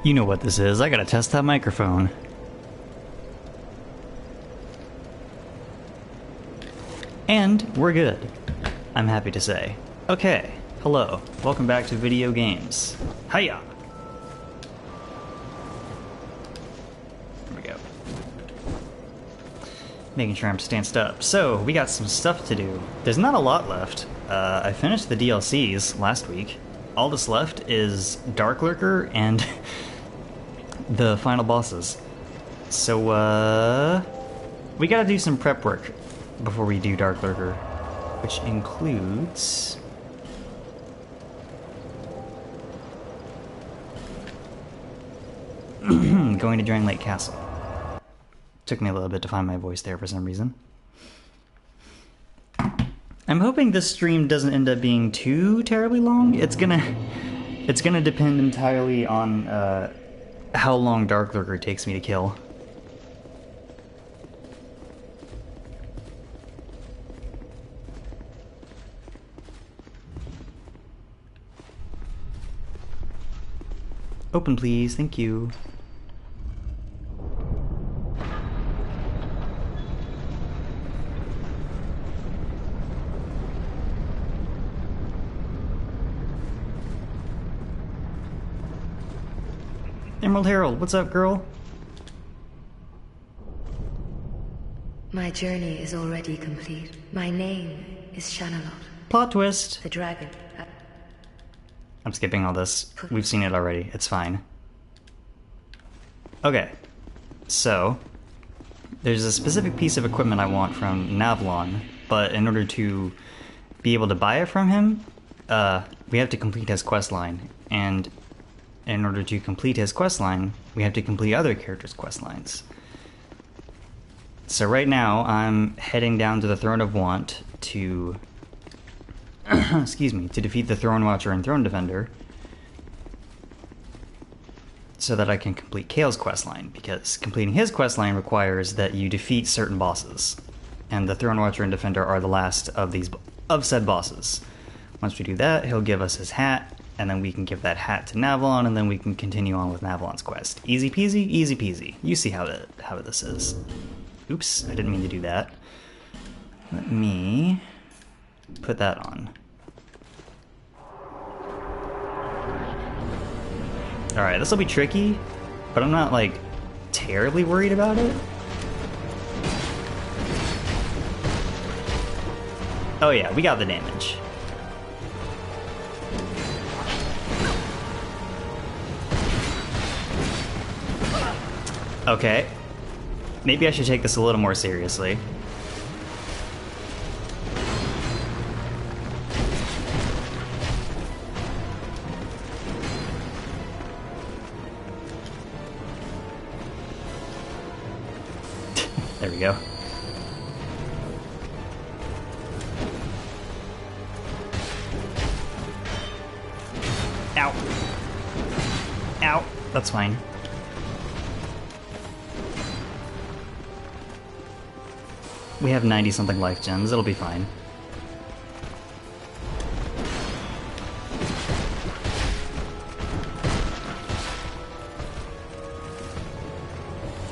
You know what this is. I gotta test that microphone. And we're good, I'm happy to say. Okay, hello. Welcome back to video games. Hiya! There we go. Making sure I'm stanced up. So, we got some stuff to do. There's not a lot left. I finished the DLCs last week. All that's left is Darklurker and the final bosses. So, we gotta do some prep work before we do Darklurker, which includes... going to Dragon Lake Castle. Took me a little bit to find my voice there for some reason. I'm hoping this stream doesn't end up being too terribly long. It's gonna depend entirely on how long Darklurker takes me to kill. Open, please. Thank you. Emerald Herald, what's up, girl? My journey is already complete. My name is Shanalot. Plot twist. The dragon. I'm skipping all this. We've seen it already. It's fine. Okay. So, there's a specific piece of equipment I want from Navlon, but in order to be able to buy it from him, we have to complete his quest line. And in order to complete his quest line, we have to complete other characters' quest lines. So right now, I'm heading down to the Throne of Want to... excuse me, to defeat the Throne Watcher and Throne Defender, so that I can complete Kale's questline, because completing his questline requires that you defeat certain bosses, and the Throne Watcher and Defender are the last of said bosses. Once we do that, he'll give us his hat, and then we can give that hat to Navlon, and then we can continue on with Navlon's quest. Easy peasy, easy peasy. You see how this is. Oops, I didn't mean to do that. Let me put that on. Alright, this will be tricky, but I'm not, like, terribly worried about it. Oh yeah, we got the damage. Okay. Maybe I should take this a little more seriously. There we go. Ow. Ow. That's fine. We have 90-something life gems. It'll be fine.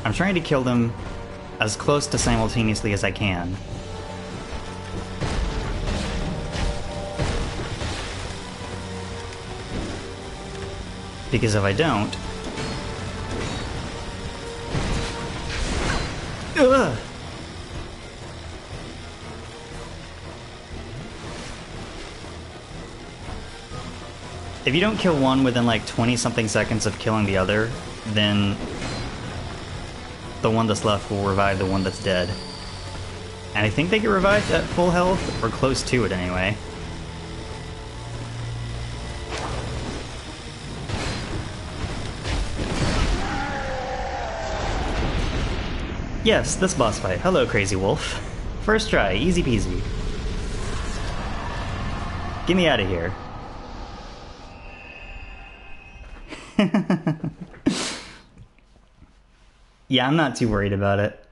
I'm trying to kill them as close to simultaneously as I can. Because if I don't... Ugh! If you don't kill one within like 20-something seconds of killing the other, then the one that's left will revive the one that's dead. And I think they get revived at full health, or close to it anyway. Yes, this boss fight. Hello, Crazy Wolf. First try, easy peasy. Get me out of here. Yeah, I'm not too worried about it.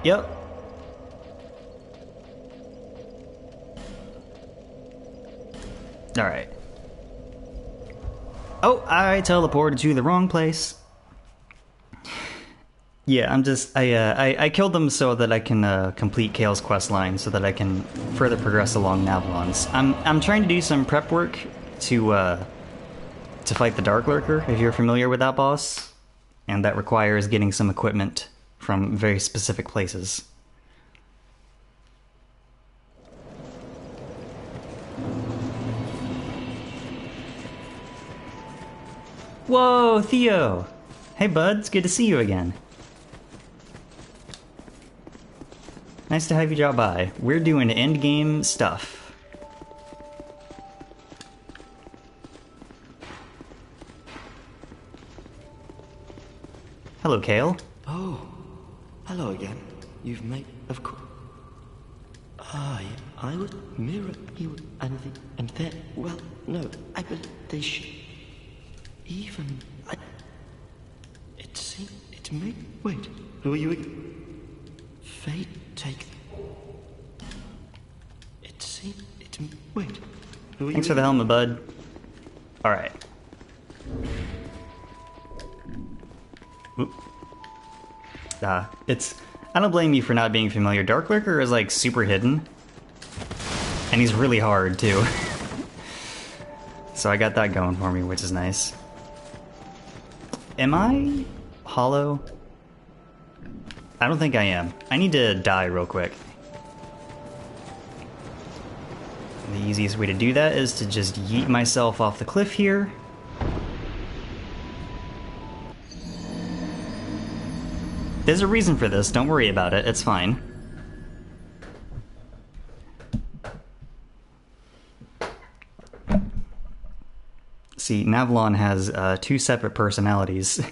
Yep. Alright. Oh, I teleported to the wrong place. Yeah, I killed them so that I can complete Kale's questline, so that I can further progress along Navalon's. I'm trying to do some prep work to fight the Darklurker, if you're familiar with that boss, and that requires getting some equipment from very specific places. Whoa, Theo! Hey bud, it's good to see you again. Nice to have you drop by. We're doing endgame stuff. Hello, Kale. Oh, hello again. You've made, of course. I would mirror you and then, well, no, I believe they should. Even, it seemed, it made, wait, who are you again? Fate take, it seemed, it, wait, who are you? Thanks for the helmet, bud. Alright. I don't blame you for not being familiar. Darklurker is like super hidden. And he's really hard too. So I got that going for me, which is nice. Am I hollow? I don't think I am. I need to die real quick. The easiest way to do that is to just yeet myself off the cliff here. There's a reason for this, don't worry about it, it's fine. See, Navalon has 2 separate personalities.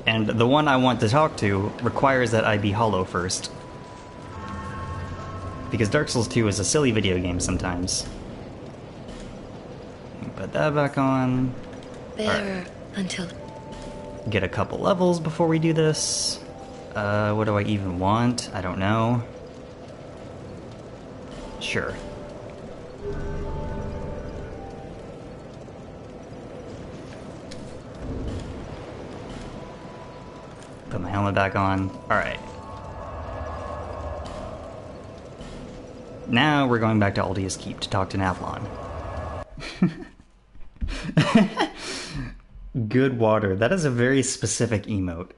And the one I want to talk to requires that I be hollow first. Because Dark Souls 2 is a silly video game sometimes. Put that back on. Bearer until... Get a couple levels before we do this. What do I even want? I don't know. Sure. Put my helmet back on. Alright. Now we're going back to Aldia's Keep to talk to Navalon. Good water. That is a very specific emote.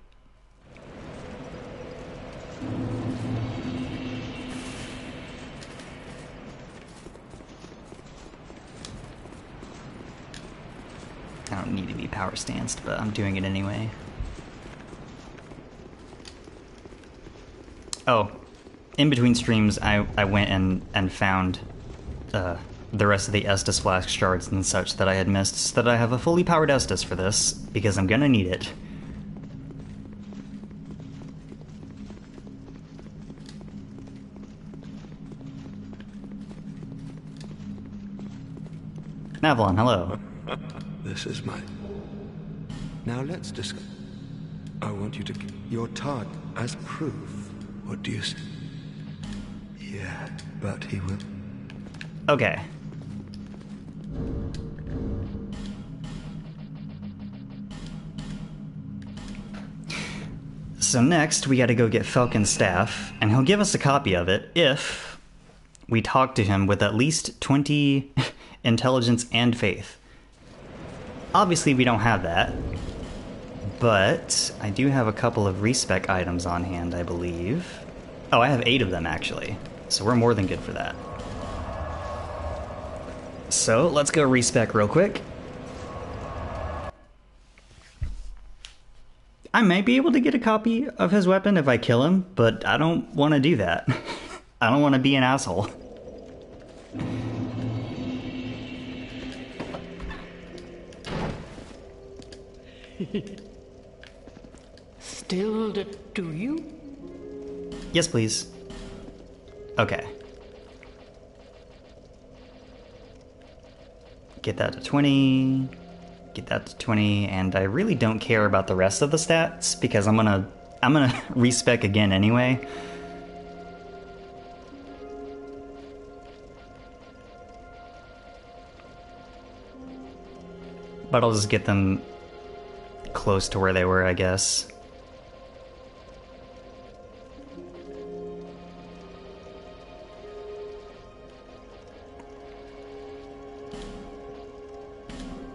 I don't need to be power stanced, but I'm doing it anyway. Oh, in between streams, I went and found the rest of the Estus flask shards and such that I had missed, so that I have a fully powered Estus for this, because I'm gonna need it. Navalon, hello. This is my... Now let's discuss. I want you to... Your target as proof. What do you say? Yeah, but he will... Okay. So next, we gotta go get Falcon's staff, and he'll give us a copy of it if we talk to him with at least 20 intelligence and faith. Obviously, we don't have that, but I do have a couple of respec items on hand, I believe. Oh, I have 8 of them, actually, so we're more than good for that. So, let's go respec real quick. I might be able to get a copy of his weapon if I kill him, but I don't want to do that. I don't want to be an asshole. Still do you? Yes, please. Okay. Get that to 20. Get that to 20, and I really don't care about the rest of the stats because I'm gonna respec again anyway. But I'll just get them close to where they were, I guess.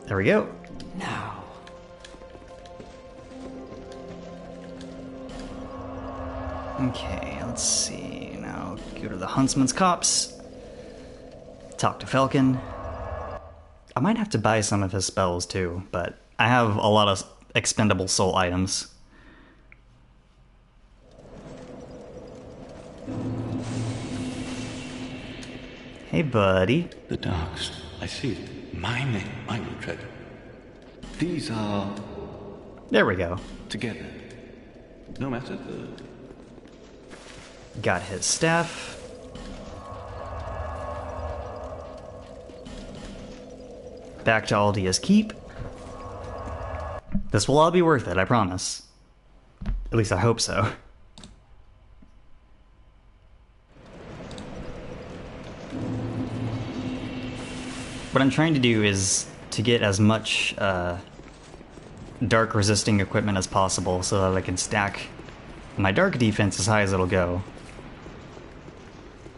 There we go. Now. Okay, let's see. Now go to the Huntsman's Copse. Talk to Falcon. I might have to buy some of his spells too, but I have a lot of expendable soul items. Hey, buddy. The Darks. I see it. My name, I will tread. These are There we go. together. No matter. Got his staff. Back to Aldia's keep. This will all be worth it, I promise. At least I hope so. What I'm trying to do is to get as much dark resisting equipment as possible so that I can stack my dark defense as high as it'll go.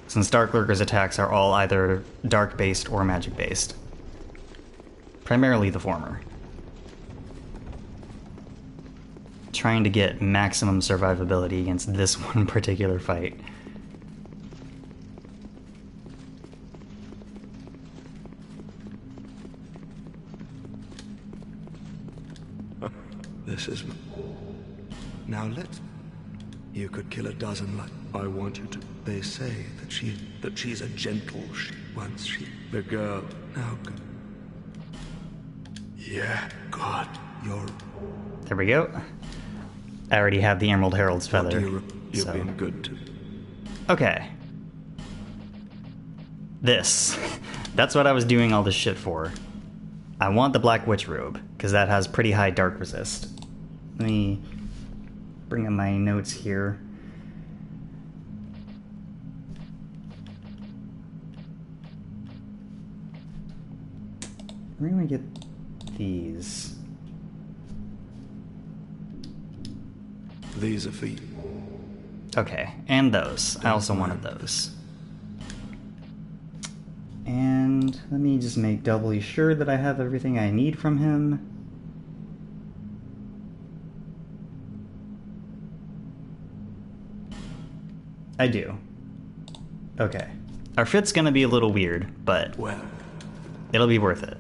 Since Darklurker's attacks are all either dark based or magic based. Primarily the former. Trying to get maximum survivability against this one particular fight. This is... Now let's... You could kill a dozen like... I want you to... They say that she's a gentle once she... The girl... Now... Yeah, God, you're... There we go. I already have the Emerald Herald's feather. You've so. been good to... Okay. This. That's what I was doing all this shit for. I want the Black Witch robe, because that has pretty high dark resist. Let me bring up my notes here. Where do we get these? These are for you. Okay, and those. I also wanted those. And let me just make doubly sure that I have everything I need from him. I do. Okay. Our fit's gonna be a little weird, but Well, it'll be worth it.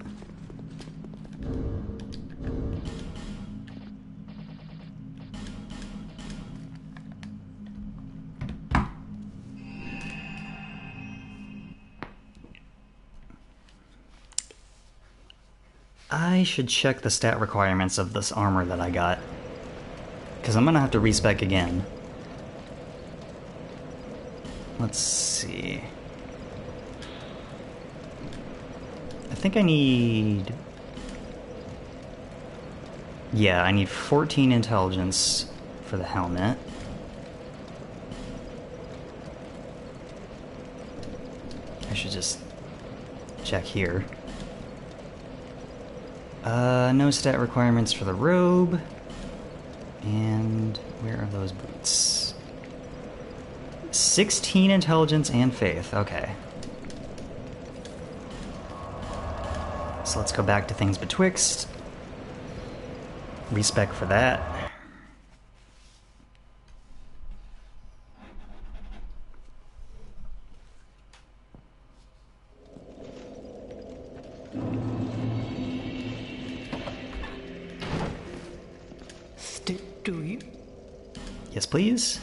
I should check the stat requirements of this armor that I got, because I'm gonna have to respec again. Let's see. I think I need... Yeah, I need 14 intelligence for the helmet. I should just check here. No stat requirements for the robe. And where are those boots? 16 intelligence and faith. Okay. So let's go back to things betwixt. Respec for that. Stick to you. Yes, please.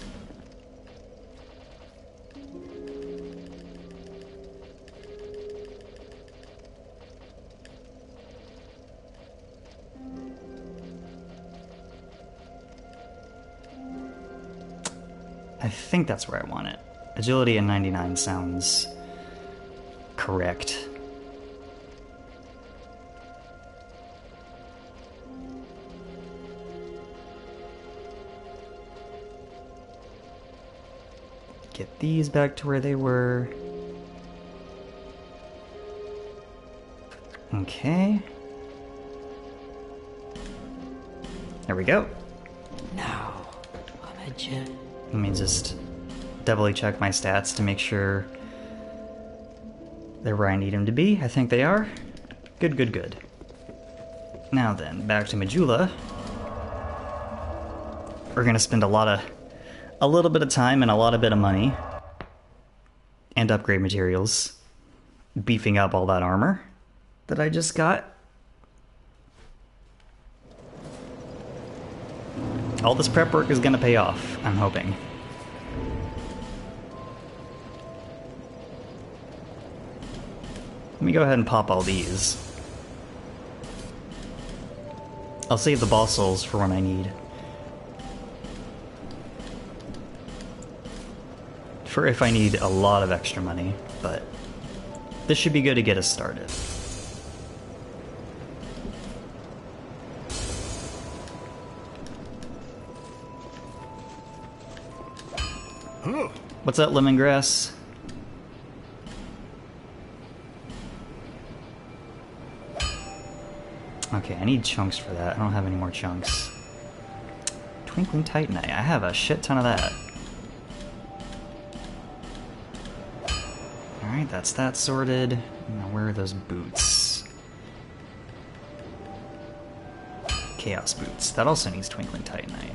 I think that's where I want it. Agility at 99 sounds correct. Get these back to where they were. Okay. There we go. Now, on a journey. Let me just doubly check my stats to make sure they're where I need them to be. I think they are. Good, good, good. Now then, back to Majula. We're gonna spend a little bit of time and a lot of bit of money and upgrade materials beefing up all that armor that I just got. All this prep work is gonna pay off, I'm hoping. Let me go ahead and pop all these. I'll save the boss souls for when I need. For if I need a lot of extra money, but this should be good to get us started. What's up, lemongrass? Okay, I need chunks for that. I don't have any more chunks. Twinkling Titanite. I have a shit ton of that. Alright, that's that sorted. Now, where are those boots? Chaos boots. That also needs Twinkling Titanite.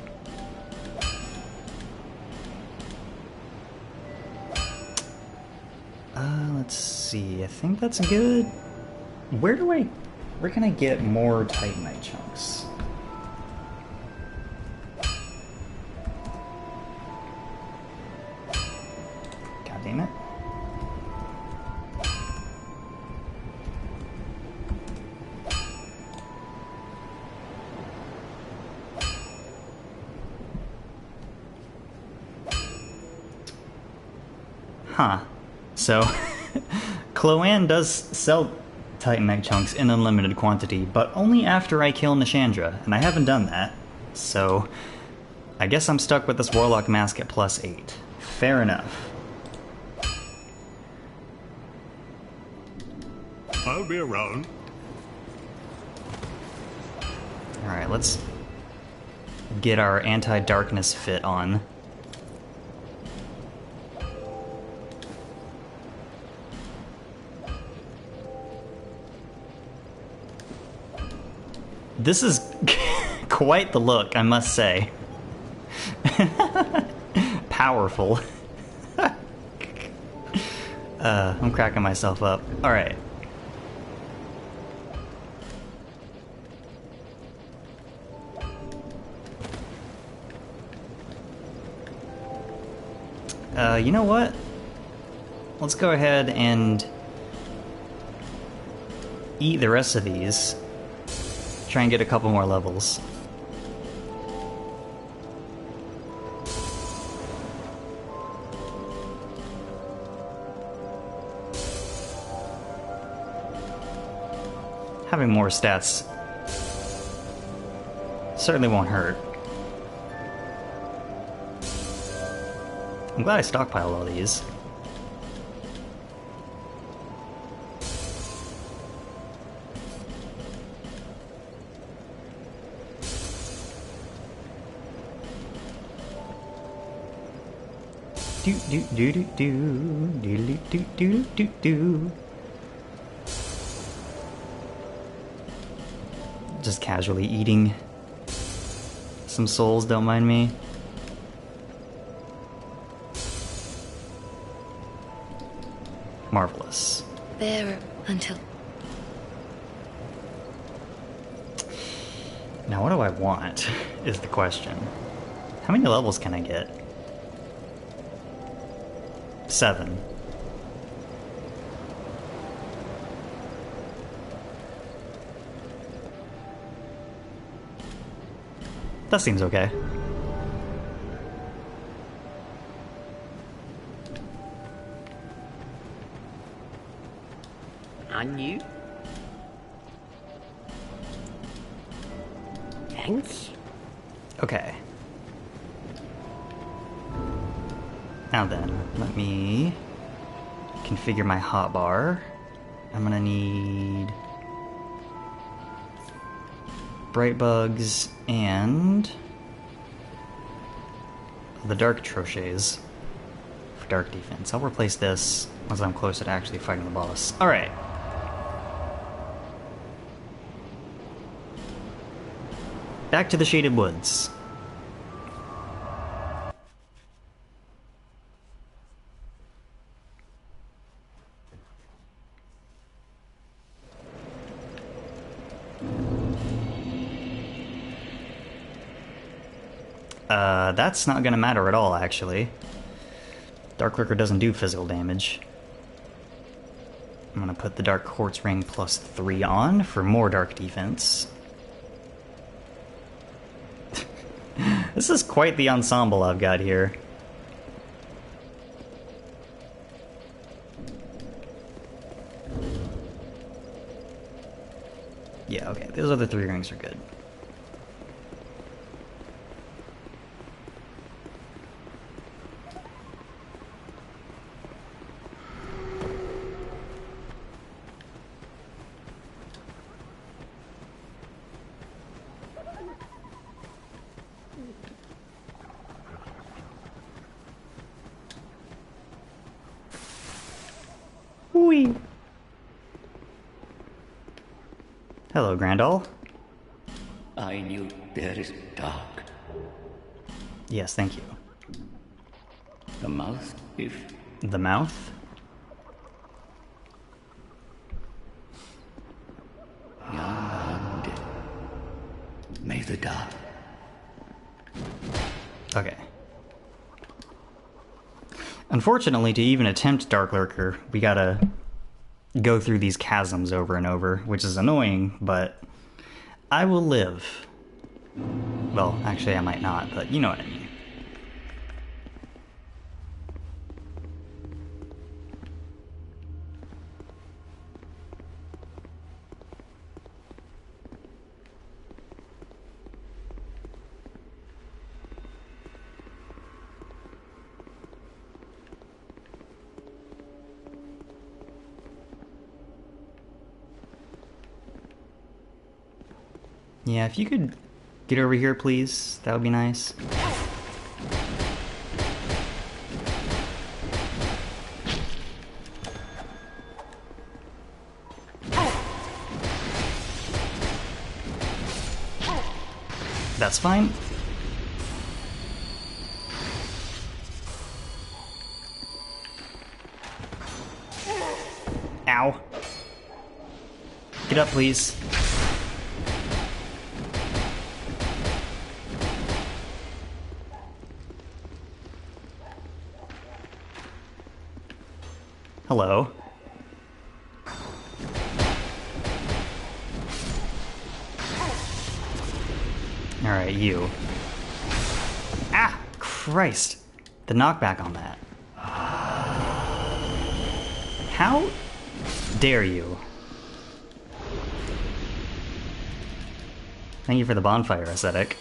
Let's see. I think that's good. Where can I get more Titanite chunks? God damn it. Huh. So, Cloanne does sell Titanite chunks in unlimited quantity, but only after I kill Nashandra, and I haven't done that, so I guess I'm stuck with this Warlock Mask at +8. Fair enough. I'll be around. Alright, let's get our anti-darkness fit on. This is quite the look, I must say. Powerful. I'm cracking myself up. Alright. You know what? Let's go ahead and eat the rest of these. Try and get a couple more levels. Having more stats certainly won't hurt. I'm glad I stockpiled all these. Do do do do do do do do do do. Just casually eating some souls, don't mind me. Marvelous. There until... Now what do I want, is the question. How many levels can I get? 7. That seems okay. And you? Thanks. Okay. Now then, let me configure my hotbar. I'm gonna need bright bugs and the dark trochets for dark defense. I'll replace this once I'm closer to actually fighting the boss. Alright. Back to the Shaded Woods. That's not gonna matter at all, actually. Darklurker doesn't do physical damage. I'm gonna put the Dark Quartz Ring plus 3 on for more dark defense. This is quite the ensemble I've got here. Yeah, okay, those other 3 rings are good. Whee! Hello, Grandall. I knew there is dark. Yes, thank you. The mouth, if The mouth? young and may the dark. Okay. Unfortunately, to even attempt Darklurker, we gotta go through these chasms over and over, which is annoying, but I will live. Well, actually I might not, but you know what I mean. Yeah, if you could get over here, please, that would be nice. That's fine. Ow. Get up, please. Hello. Alright, you. Ah! Christ! The knockback on that. How dare you? Thank you for the bonfire, ascetic.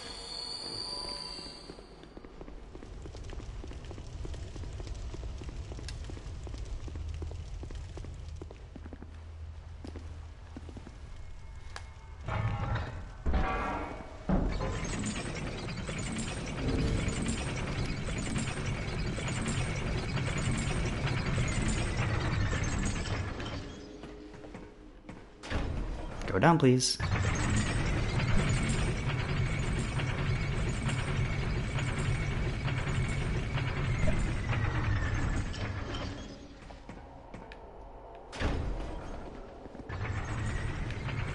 Go down, please.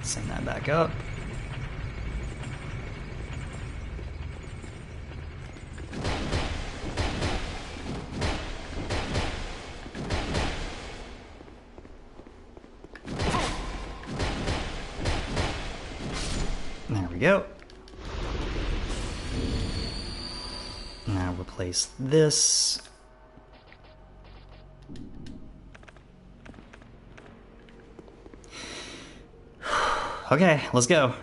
Send that back up. There we go. Now replace this. Okay, let's go.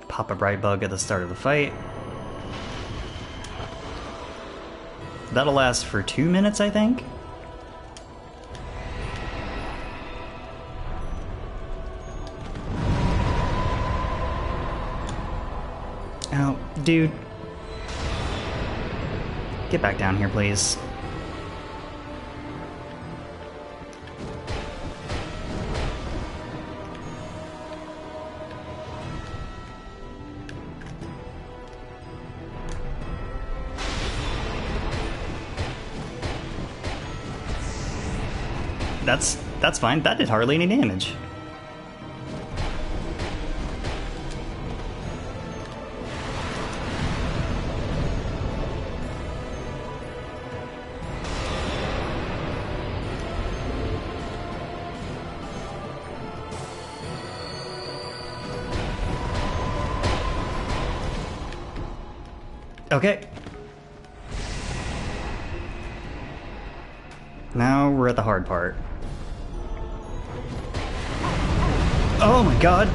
Pop a bright bug at the start of the fight. That'll last for 2 minutes, I think? Oh, dude. Get back down here, please. That's fine. That did hardly any damage. Okay. Now we're at the hard part. Oh my god!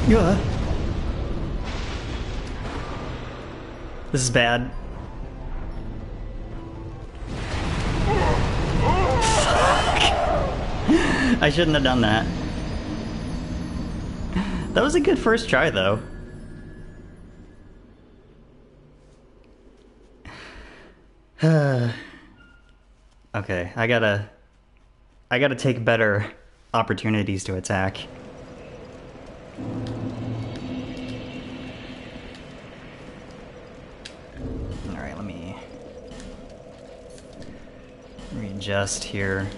Yeah. This is bad. I shouldn't have done that. That was a good first try, though. Okay, I gotta take better opportunities to attack. Alright, let me readjust here.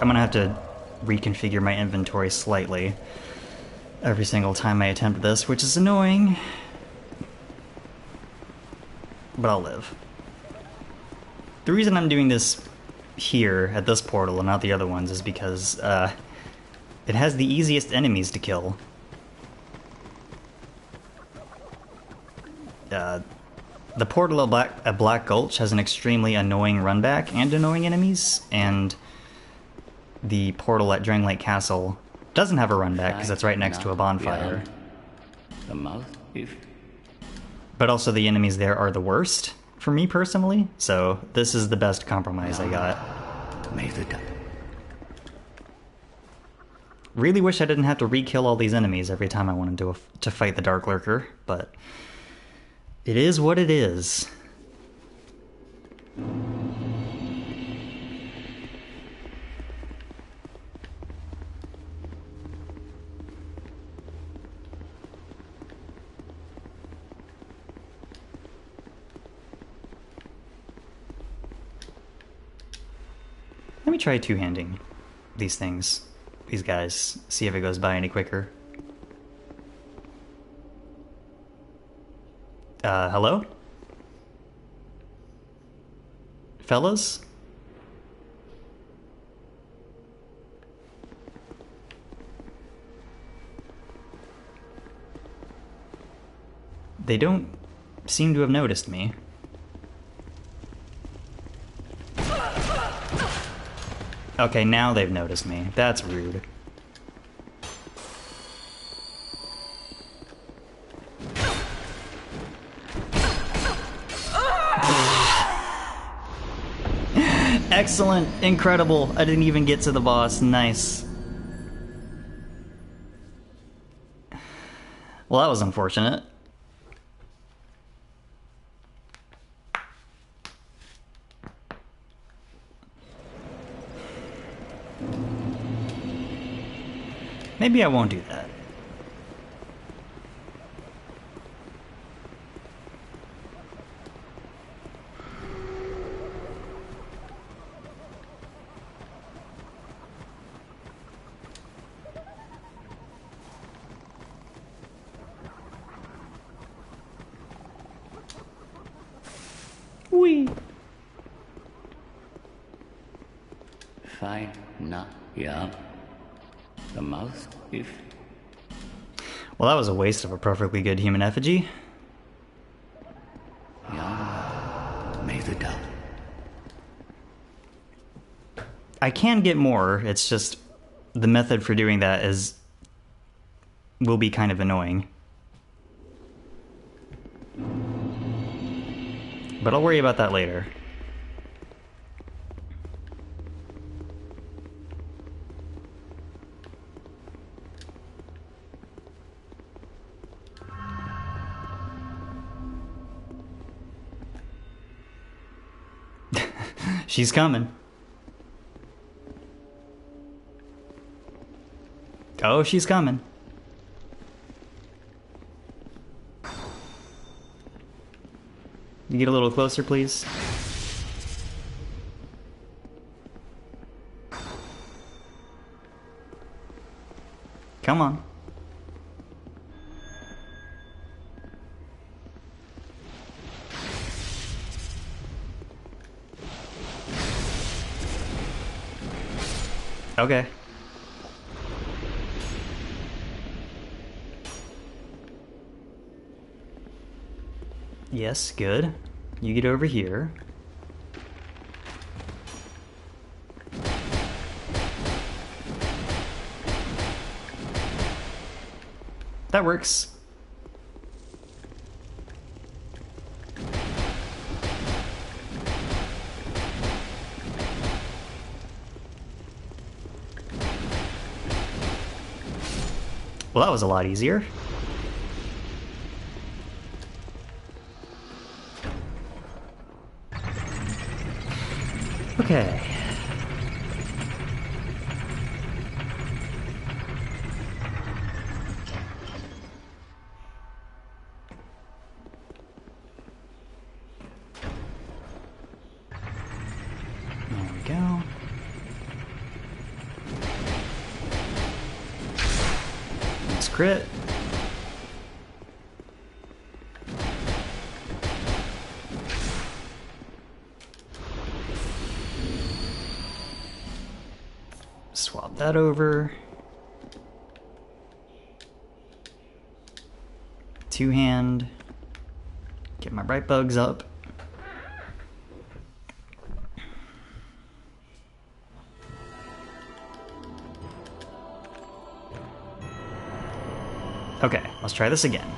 I'm gonna have to reconfigure my inventory slightly every single time I attempt this, which is annoying. But I'll live. The reason I'm doing this here, at this portal, and not the other ones, is because, it has the easiest enemies to kill. The portal at Black Gulch has an extremely annoying runback and annoying enemies, and the portal at Drain Lake Castle doesn't have a runback because it's right next to a bonfire. The mouth, if... But also the enemies there are the worst, for me personally, so this is the best compromise I got. May the Really wish I didn't have to re-kill all these enemies every time I wanted to fight the Darklurker, but it is what it is. Let me try two-handing these things, these guys, see if it goes by any quicker. Hello? Fellas? They don't seem to have noticed me. Okay, now they've noticed me. That's rude. Excellent. Incredible. I didn't even get to the boss. Nice. Well, that was unfortunate. Maybe I won't do that. Whee! fine, not, yeah. The mouth, if... Well, that was a waste of a perfectly good human effigy. Yeah, may the doubt. I can get more, it's just the method for doing that will be kind of annoying. But I'll worry about that later. She's coming. Oh, she's coming. You get a little closer, please? Come on. Okay. Yes, good. You get over here. That works. Well, that was a lot easier. Okay. There we go. Nice crit. Swap that over. Two hand. Get my bright bugs up. Okay, let's try this again.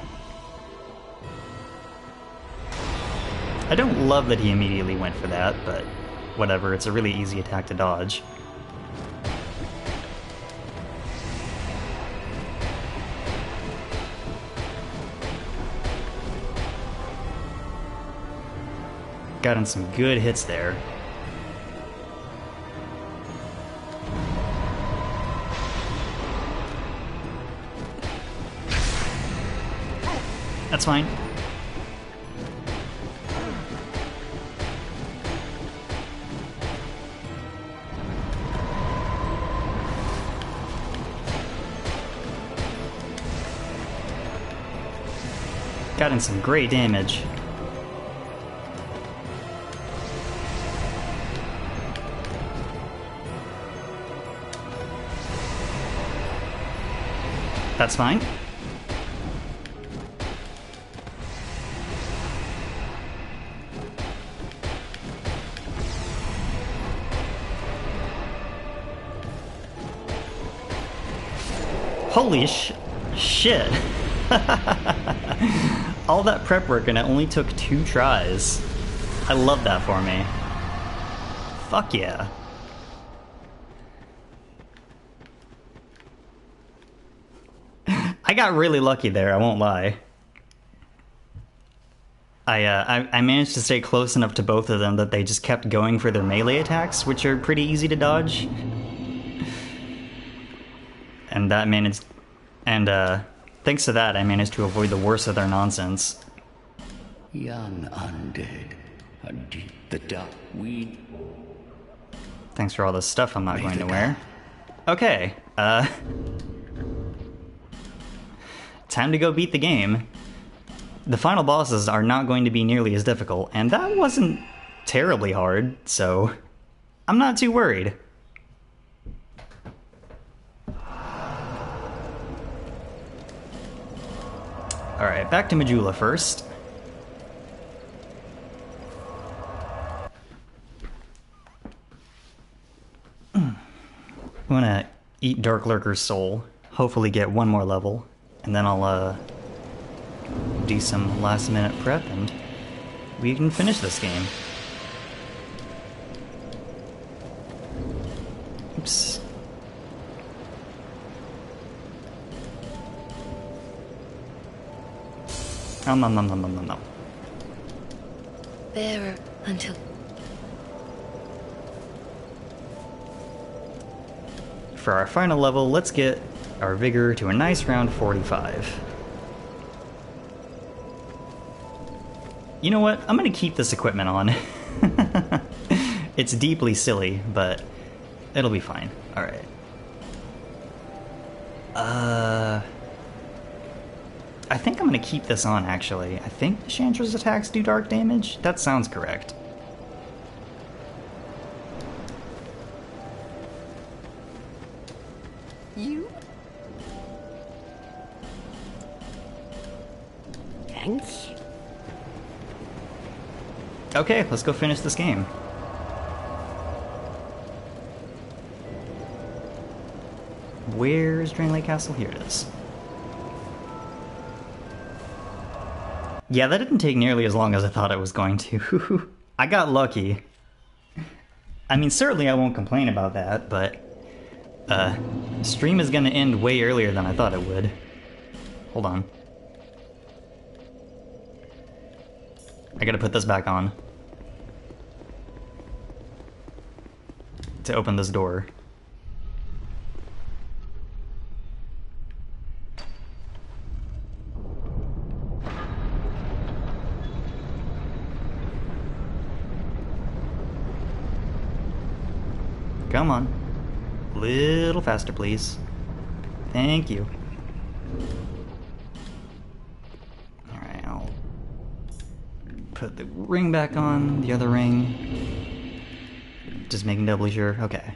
I don't love that he immediately went for that, but whatever, it's a really easy attack to dodge. Got in some good hits there. That's fine. Got in some great damage. That's fine. Holy shit. All that prep work and it only took 2 tries. I love that for me. Fuck yeah. I got really lucky there, I won't lie. I managed to stay close enough to both of them that they just kept going for their melee attacks, which are pretty easy to dodge. And that managed... And, thanks to that, I managed to avoid the worst of their nonsense. Young undead, a deep the dark weed. Thanks for all this stuff I'm not going to wear. Okay, time to go beat the game. The final bosses are not going to be nearly as difficult, and that wasn't terribly hard, so I'm not too worried. Alright, back to Majula first. I'm gonna eat Darklurker's soul, hopefully get 1 more level, and then I'll do some last minute prep and we can finish this game. Oops. No. Bearer until... For our final level, let's get our vigor to a nice round 45. You know what? I'm gonna keep this equipment on. It's deeply silly, but it'll be fine. Alright. I think I'm gonna keep this on, actually. I think Nashandra's attacks do dark damage? That sounds correct. You? Thanks. Okay, let's go finish this game. Where's Drain Lake Castle? Here it is. Yeah, that didn't take nearly as long as I thought it was going to. I got lucky. I mean, certainly I won't complain about that, but... stream is gonna end way earlier than I thought it would. Hold on. I gotta put this back on. To open this door. Come on. A little faster, please. Thank you. Alright, I'll put the ring back on, the other ring. Just making doubly sure. Okay.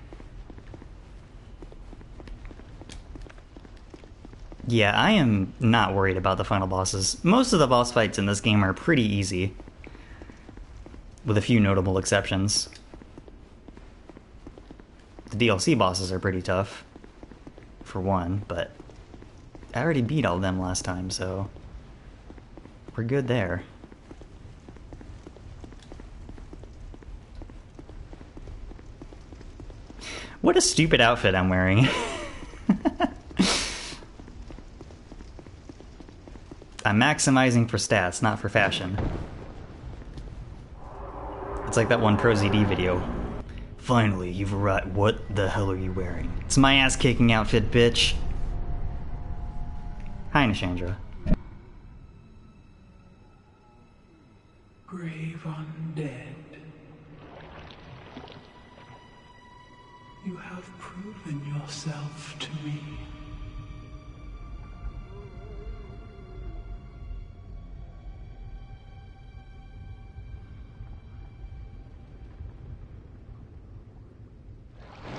Yeah, I am not worried about the final bosses. Most of the boss fights in this game are pretty easy, with a few notable exceptions. The DLC bosses are pretty tough, for one, but I already beat all of them last time, so we're good there. What a stupid outfit I'm wearing. I'm maximizing for stats, not for fashion. It's like that one ProZD video. Finally, you've arrived. What the hell are you wearing? It's my ass-kicking outfit, bitch. Hi, Nashandra. Grave undead. You have proven yourself to me.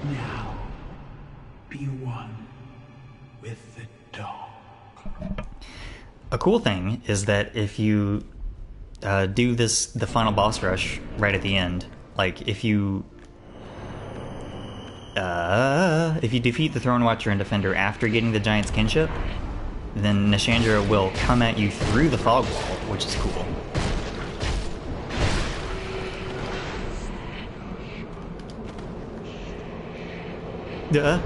Now, be one with the dark. A cool thing is that if you do the final boss rush right at the end, like if you defeat the Throne Watcher and Defender after getting the Giant's Kinship, then Nashandra will come at you through the fog wall, which is cool. Duh.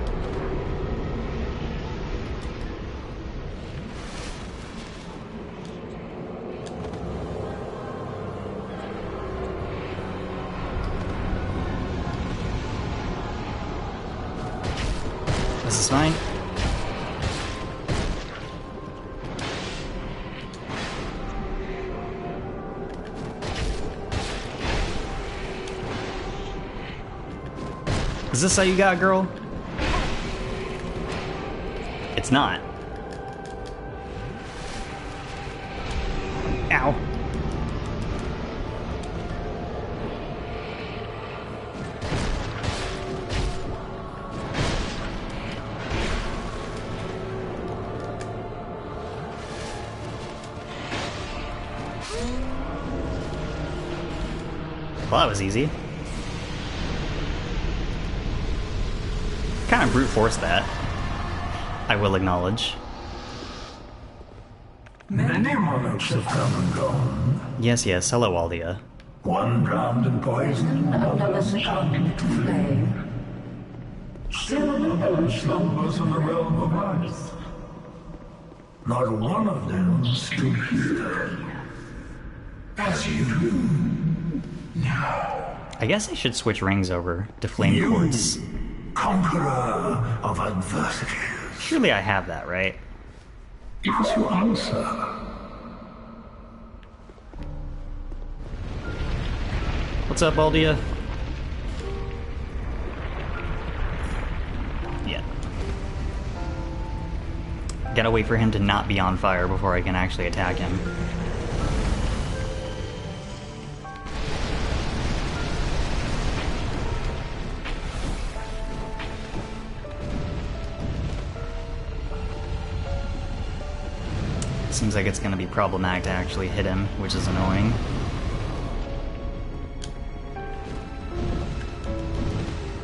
This is fine. Is this how you got, girl? It's not. Ow. Well, that was easy. Kind of brute force that. I will acknowledge. Many monarchs have come and gone. Yes, yes. Hello, Aldia. One drowned in poison, another succumbed to flame. Still another slumbers in the realm of earth. Not one of them stood here. As you do now. I guess I should switch rings over to flame quartz. Conqueror of adversities. Surely I have that, right? Give us your answer. What's up, Aldia? Yeah. Gotta wait for him to not be on fire before I can actually attack him. Seems like it's gonna be problematic to actually hit him, which is annoying.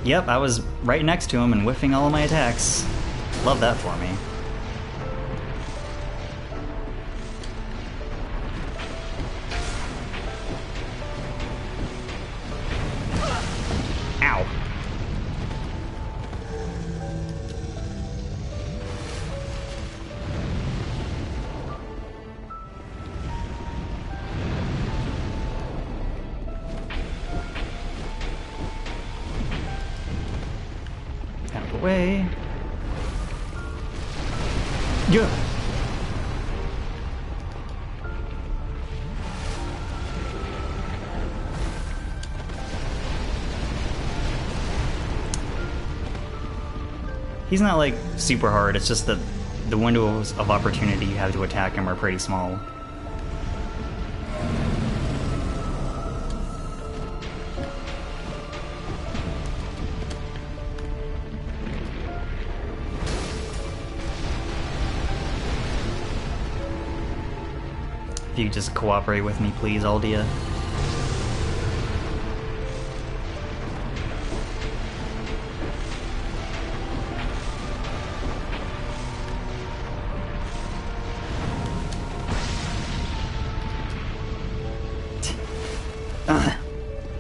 Yep, I was right next to him and whiffing all of my attacks. Love that for me. Ow. Out of the way. Yeah. He's not like super hard, it's just that the windows of opportunity you have to attack him are pretty small. If you could just cooperate with me, please, Aldia.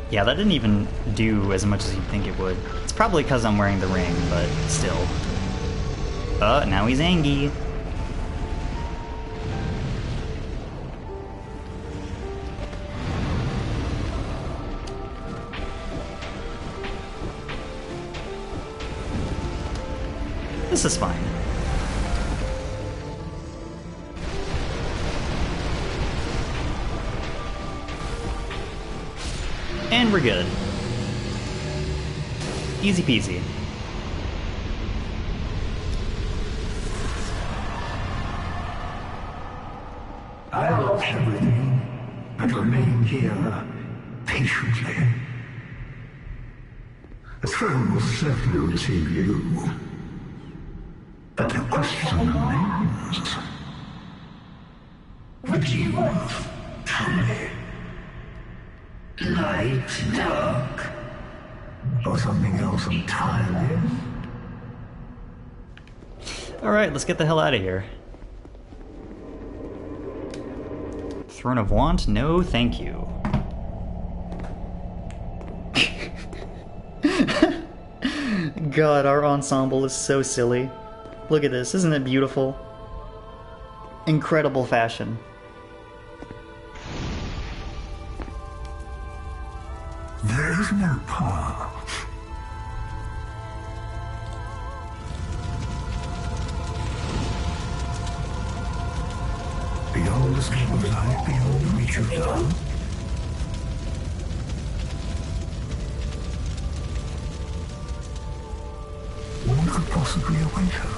Yeah, that didn't even do as much as you'd think it would. It's probably because I'm wearing the ring, but still. Now he's angry. This is fine. And we're good. Easy peasy. I lost everything, but remain here patiently. The throne will certainly receive you. But the question remains. What do you want? Tell me. Light, dark, or something else entirely? Alright, let's get the hell out of here. Throne of Want? No, thank you. God, our ensemble is so silly. Look at this, isn't it beautiful? Incredible fashion. There is no path. Beyond the scope of life, beyond the reach of dawn. What could possibly await us?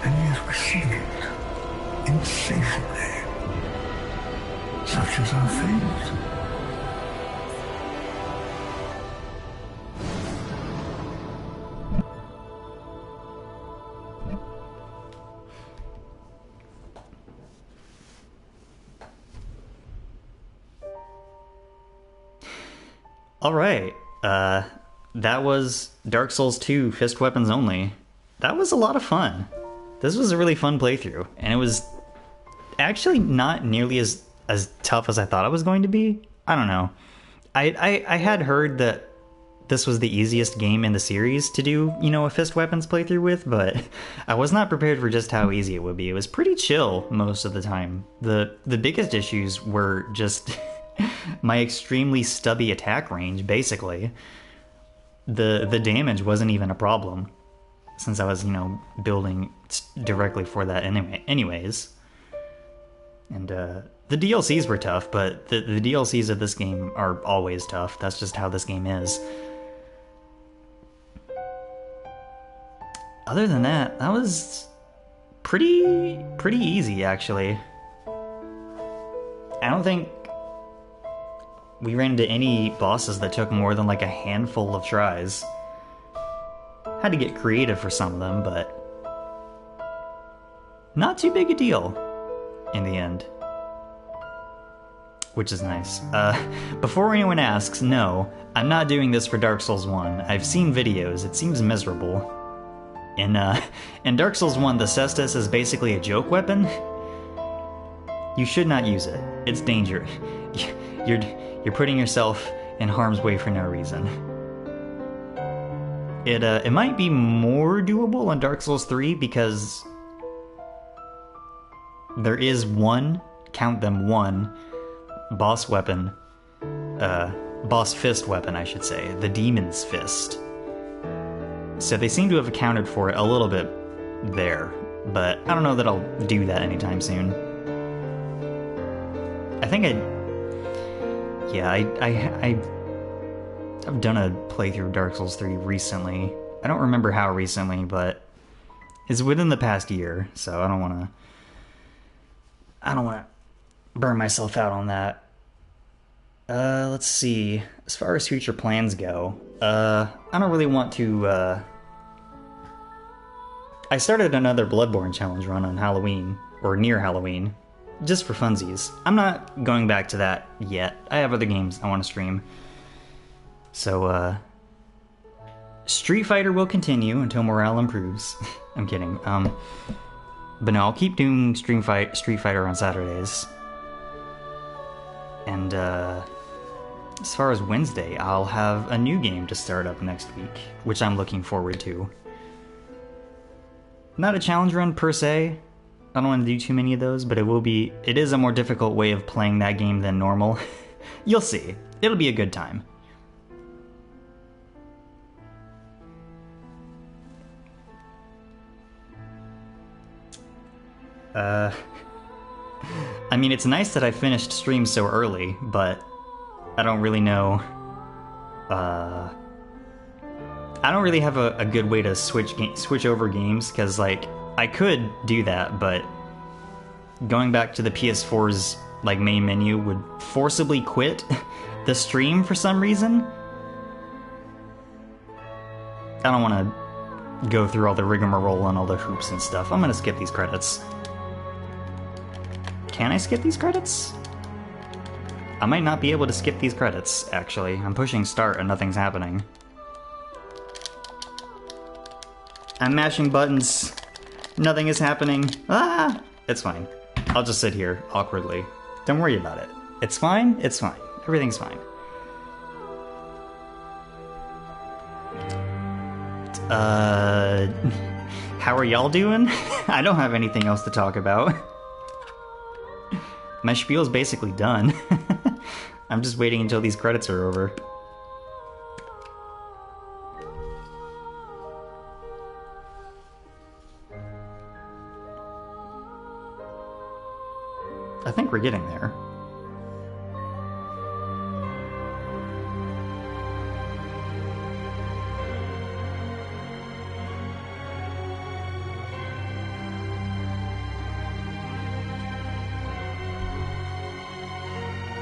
And yet we seek it insatiably. Such is our fate. Alright, that was Dark Souls 2 Fist Weapons Only. That was a lot of fun. This was a really fun playthrough, and it was actually not nearly as tough as I thought it was going to be. I don't know. I had heard that this was the easiest game in the series to do, you know, a Fist Weapons playthrough with, but I was not prepared for just how easy it would be. It was pretty chill most of the time. The biggest issues were just my extremely stubby attack range, basically. The damage wasn't even a problem, since I was, you know, building directly for that anyways. And the DLCs were tough, but the DLCs of this game are always tough. That's just how this game is. Other than that, that was pretty easy, actually. I don't think we ran into any bosses that took more than like a handful of tries. Had to get creative for some of them, but not too big a deal in the end. Which is nice. Before anyone asks, no, I'm not doing this for Dark Souls 1. I've seen videos, it seems miserable. In Dark Souls 1, the cestus is basically a joke weapon. You should not use it. It's dangerous. You're putting yourself in harm's way for no reason. It might be more doable on Dark Souls 3 because there is one, count them one, boss weapon, boss fist weapon, I should say, the Demon's Fist. So they seem to have accounted for it a little bit there, but I don't know that I'll do that anytime soon. I think I've done a playthrough of Dark Souls 3 recently. I don't remember how recently, but it's within the past year, so I don't want to burn myself out on that. Let's see. As far as future plans go, I don't really want to, I started another Bloodborne challenge run on Halloween, or near Halloween, just for funsies. I'm not going back to that yet. I have other games I want to stream. So, Street Fighter will continue until morale improves. I'm kidding. But no, I'll keep doing Street Fighter on Saturdays. And, as far as Wednesday, I'll have a new game to start up next week, which I'm looking forward to. Not a challenge run per se. I don't want to do too many of those, but it is a more difficult way of playing that game than normal. You'll see. It'll be a good time. I mean, it's nice that I finished stream so early, but I don't really know. I don't really have a good way to switch over games, because, like, I could do that, but going back to the PS4's, like, main menu would forcibly quit the stream for some reason. I don't want to go through all the rigmarole and all the hoops and stuff. I'm gonna skip these credits. Can I skip these credits? I might not be able to skip these credits, actually. I'm pushing start and nothing's happening. I'm mashing buttons. Nothing is happening. Ah! It's fine. I'll just sit here, awkwardly. Don't worry about it. It's fine, it's fine. Everything's fine. How are y'all doing? I don't have anything else to talk about. My spiel's basically done. I'm just waiting until these credits are over. I think we're getting there.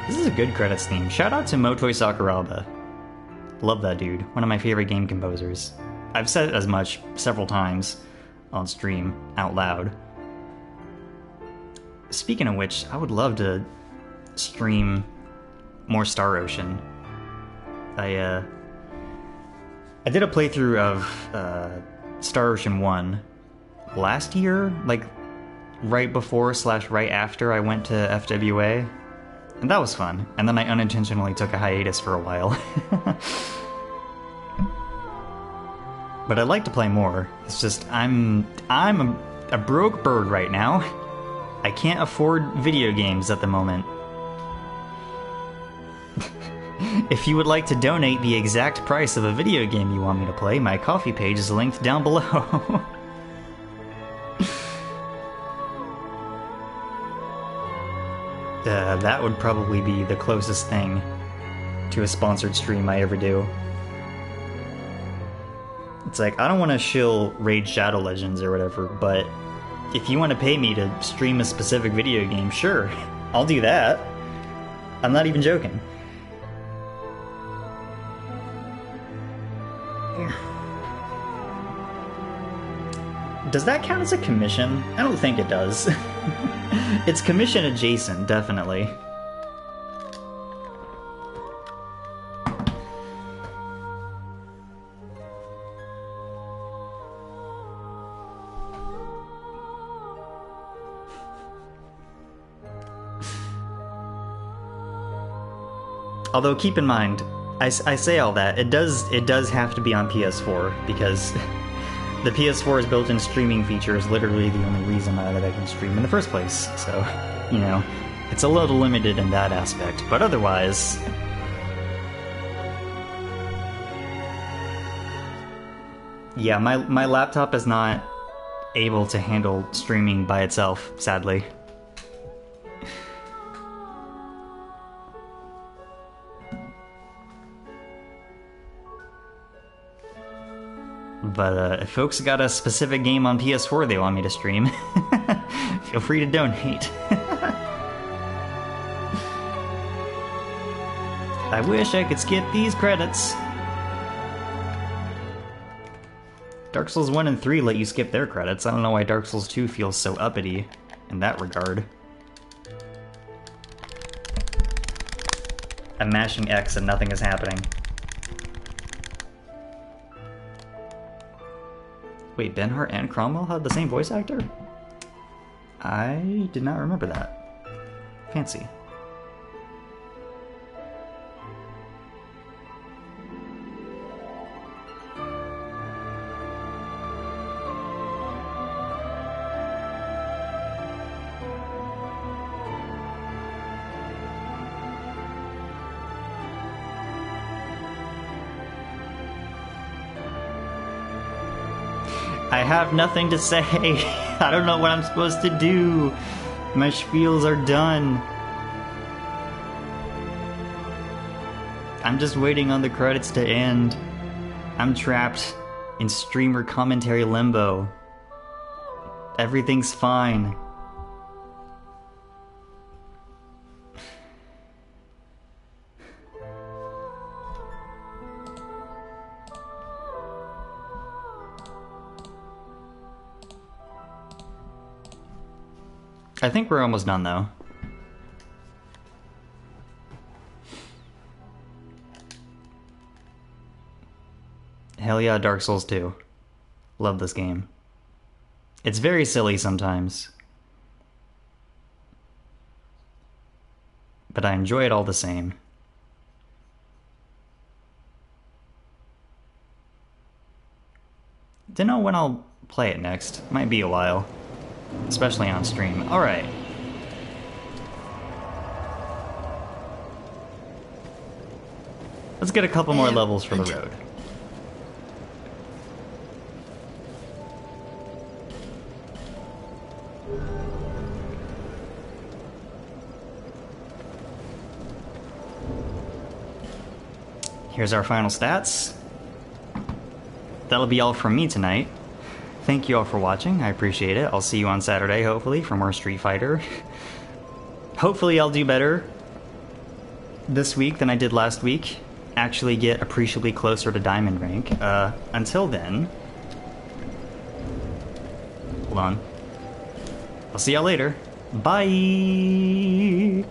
This is a good credits theme. Shout out to Motoi Sakuraba. Love that dude. One of my favorite game composers. I've said it as much several times on stream, out loud. Speaking of which, I would love to stream more Star Ocean. I did a playthrough of Star Ocean 1 last year, like right before / right after I went to FWA, and that was fun. And then I unintentionally took a hiatus for a while. But I'd like to play more. It's just I'm a broke bird right now. I can't afford video games at the moment. If you would like to donate the exact price of a video game you want me to play, my Ko-fi page is linked down below. That would probably be the closest thing to a sponsored stream I ever do. It's like, I don't want to shill Raid Shadow Legends or whatever, but if you want to pay me to stream a specific video game, sure, I'll do that. I'm not even joking. Does that count as a commission? I don't think it does. It's commission adjacent, definitely. Although keep in mind, I say all that, it does have to be on PS4, because the PS4's built-in streaming feature is literally the only reason that I can stream in the first place. So, you know, it's a little limited in that aspect, but otherwise... Yeah, my laptop is not able to handle streaming by itself, sadly. But if folks got a specific game on PS4 they want me to stream, feel free to donate. I wish I could skip these credits. Dark Souls 1 and 3 let you skip their credits. I don't know why Dark Souls 2 feels so uppity in that regard. I'm mashing X and nothing is happening. Wait, Ben Hart and Cromwell had the same voice actor? I did not remember that. Fancy. I have nothing to say. I don't know what I'm supposed to do. My spiels are done. I'm just waiting on the credits to end. I'm trapped in streamer commentary limbo. Everything's fine. I think we're almost done, though. Hell yeah, Dark Souls 2. Love this game. It's very silly sometimes, but I enjoy it all the same. Don't know when I'll play it next. Might be a while. Especially on stream. Alright. Let's get a couple more levels for the road. Here's our final stats. That'll be all from me tonight. Thank you all for watching, I appreciate it. I'll see you on Saturday, hopefully, for more Street Fighter. Hopefully I'll do better this week than I did last week. Actually get appreciably closer to Diamond rank. Until then... Hold on. I'll see y'all later. Bye!